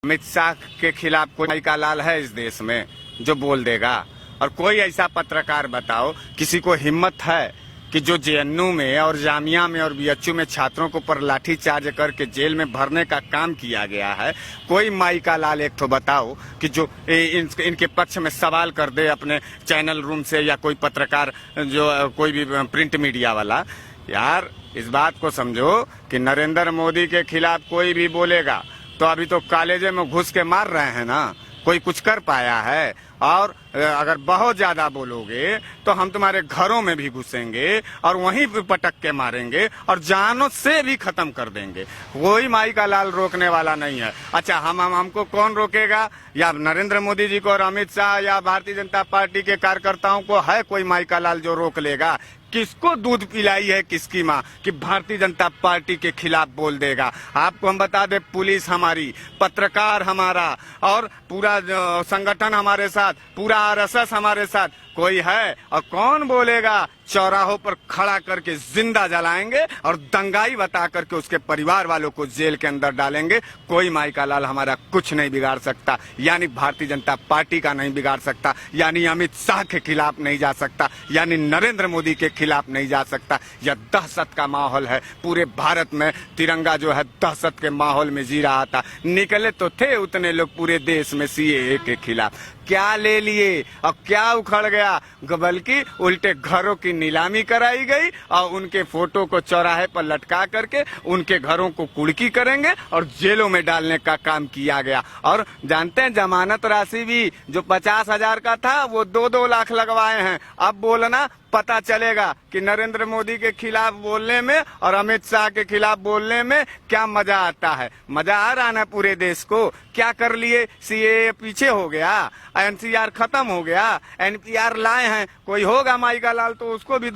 अमित शाह के खिलाफ कोई का लाल है इस देश में जो बोल देगा? और कोई ऐसा पत्रकार बताओ, किसी को हिम्मत है कि जो जेएनयू में और जामिया में और बीएचयू में छात्रों को पर लाठी चार्ज करके जेल में भरने का काम किया गया है, कोई माई का लाल एक तो बताओ कि जो इनके पक्ष में सवाल कर दे अपने चैनल रूम से, या कोई पत्रकार जो कोई भी प्रिंट मीडिया वाला। यार इस बात को समझो कि नरेंद्र मोदी के खिलाफ कोई भी बोलेगा तो अभी तो कॉलेजे में घुस के मार रहे हैं ना, कोई कुछ कर पाया है? और अगर बहुत ज्यादा बोलोगे तो हम तुम्हारे घरों में भी घुसेंगे और वहीं पे पटक के मारेंगे और जानों से भी खत्म कर देंगे। कोई माई का लाल रोकने वाला नहीं है। अच्छा, हमको कौन रोकेगा? या नरेंद्र मोदी जी को और अमित शाह या भारतीय जनता पार्टी के कार्यकर्ताओं को है कोई माई का लाल जो रोक लेगा? किसको दूध पिलाई है किसकी माँ कि भारतीय जनता पार्टी के खिलाफ बोल देगा? आपको हम बता दें, पुलिस हमारी, पत्रकार हमारा और पूरा संगठन हमारे साथ, पूरा आरएसएस हमारे साथ, कोई है? और कौन बोलेगा? चौराहों पर खड़ा करके जिंदा जलाएंगे और दंगाई बता करके उसके परिवार वालों को जेल के अंदर डालेंगे। कोई माई का लाल हमारा कुछ नहीं बिगाड़ सकता, यानी भारतीय जनता पार्टी का नहीं बिगाड़ सकता, यानी अमित शाह के खिलाफ नहीं जा सकता, यानी नरेंद्र मोदी के खिलाफ नहीं जा सकता। यह दहशत का माहौल है। पूरे भारत में तिरंगा जो है दहशत के माहौल में जी रहा था। निकले तो थे उतने लोग पूरे देश में सीएए के खिलाफ, क्या ले लिए और क्या उखड़ गया? बल्कि उल्टे घरों की नीलामी कराई गई और उनके फोटो को चौराहे पर लटका करके उनके घरों को कुड़की करेंगे और जेलों में डालने का काम किया गया। और जानते हैं, जमानत राशि भी जो 50,000 का था वो 2-2 लाख लगवाए हैं। अब बोलना पता चलेगा कि नरेंद्र मोदी के खिलाफ बोलने में और अमित शाह के खिलाफ बोलने में क्या मजा आता है। मजा आ रहा ना पूरे देश को? क्या कर लिए? सीएए पीछे हो गया, एनसीआर खत्म हो गया, एनपीआर लाए हैं। कोई होगा माई का लाल तो उसको भी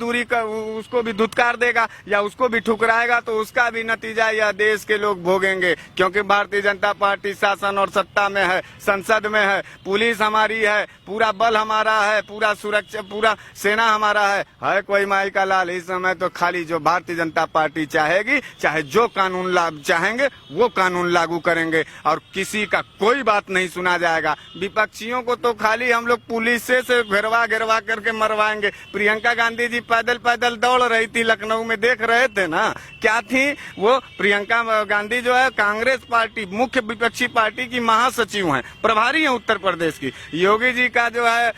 उसको भी धुतकार देगा या उसको भी ठुकराएगा, तो उसका भी नतीजा यह देश के लोग भोगेंगे। क्योंकि भारतीय जनता पार्टी शासन और सत्ता में है, संसद में है, पुलिस हमारी है, पूरा बल हमारा है, पूरा सुरक्षा, पूरा सेना हमारा है कोई माई का लाल? इस समय तो खाली जो भारतीय जनता पार्टी चाहेगी, चाहे जो कानून चाहेंगे वो कानून लागू करेंगे और किसी का कोई बात नहीं सुना जाएगा। विपक्षियों को तो खाली हम लोग पुलिस से घेरवा करके मरवाएंगे। प्रियंका गांधी जी पैदल पैदल दौड़ रही थी लखनऊ में, देख रहे थे ना? क्या थी वो? प्रियंका गांधी जो है कांग्रेस पार्टी, मुख्य विपक्षी पार्टी की महासचिव हैं, प्रभारी हैं उत्तर प्रदेश की। योगी जी का जो है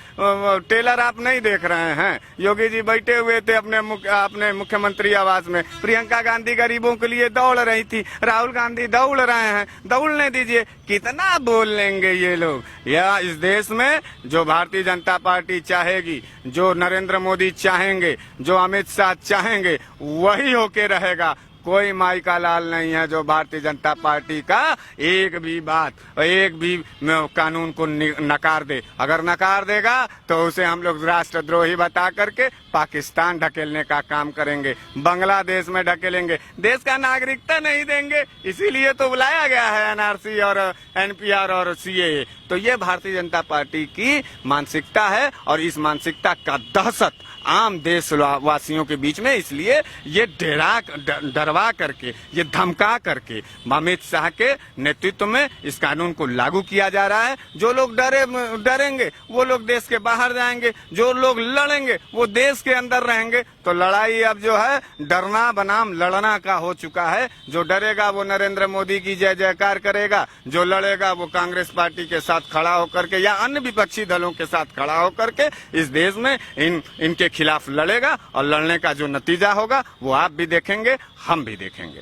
टेलर आप नहीं देख रहे हैं? योगी जी बैठे हुए थे अपने मुख्यमंत्री आवास में। प्रियंका गांधी गरीबों के लिए दौड़ रही थी, राहुल गांधी दौड़ रहे हैं, दौड़ने दीजिए। कितना बोल लेंगे ये लोग? या इस देश में जो भारतीय जनता पार्टी चाहेगी, जो नरेंद्र मोदी चाहेंगे, जो अमित शाह चाहेंगे, वही होके रहेगा। कोई माई का लाल नहीं है जो भारतीय जनता पार्टी का एक भी बात, एक भी कानून को नकार दे। अगर नकार देगा तो उसे हम लोग राष्ट्रद्रोही बता करके पाकिस्तान ढकेलने का काम करेंगे, बांग्लादेश में ढकेलेंगे, देश का नागरिकता नहीं देंगे। इसीलिए तो बुलाया गया है एनआरसी और एनपीआर और सीएए। तो ये भारतीय जनता पार्टी की मानसिकता है और इस मानसिकता का दहशत आम देशवासियों के बीच में, इसलिए ये डरवा करके, ये धमका करके अमित शाह के नेतृत्व में इस कानून को लागू किया जा रहा है। जो लोग डरेंगे वो लोग देश के बाहर जाएंगे, जो लोग लड़ेंगे वो देश के अंदर रहेंगे। तो लड़ाई अब जो है डरना बनाम लड़ना का हो चुका है। जो डरेगा वो नरेंद्र मोदी की जय जयकार करेगा, जो लड़ेगा वो कांग्रेस पार्टी के साथ खड़ा होकर के या अन्य विपक्षी दलों के साथ खड़ा होकर के इस देश में इनके खिलाफ लड़ेगा और लड़ने का जो नतीजा होगा वो आप भी देखेंगे, हम भी देखेंगे।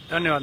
धन्यवाद।